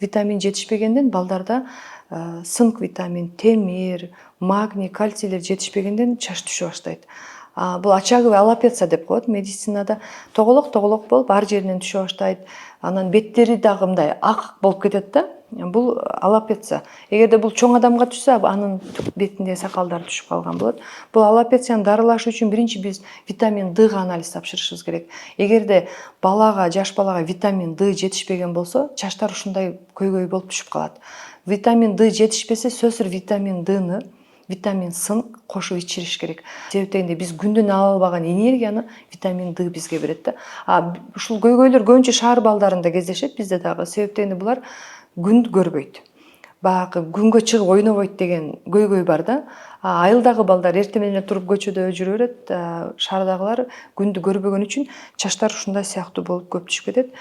витамин жетишпегенден балдарда сынк витамин, темир, магний, кальцийлер жетишпегенден чач түшө баштайт. Бул очаговый аллопеция деп коет медицинада. Тоголок болуп ар жеринен түшө баштайт. Анан беттери дагы мындай ак болуп кетет да. Бул аллопеция. Эгерде бул чоң адамга түшсө, анын бетинде сакалдары түшүп калган болот. Бул аллопецияны дарылаш үчүн биринчи биз витамин Дга анализ тапшырышыбыз керек. Эгерде жаш балага витамин Д жетишпеген болсо, чачтар ушундай көйгөй болуп түшүп калат. Витамин Д жетишпесе, сөзсүз витамин Дны, витамин Сны кошуп ичириш керек. Себеп дегенде биз күндөн ала албаган энергияны витамин Д бизге берет да. Ушул көйгөйлөр көбүнчө шаар балдарында кездешет, бизде дагы. Себеп дегенде булар күндү көрбөйт. Баягы күнгө чыгып ойнобойт деген көйгөй бар да. Айылдагы балдар эртең менен туруп көчөдө жүрө берет. Шаардагылар күндү көрбөгөн үчүн чачтар ушундай сыяктуу болуп көп түшүп кетет.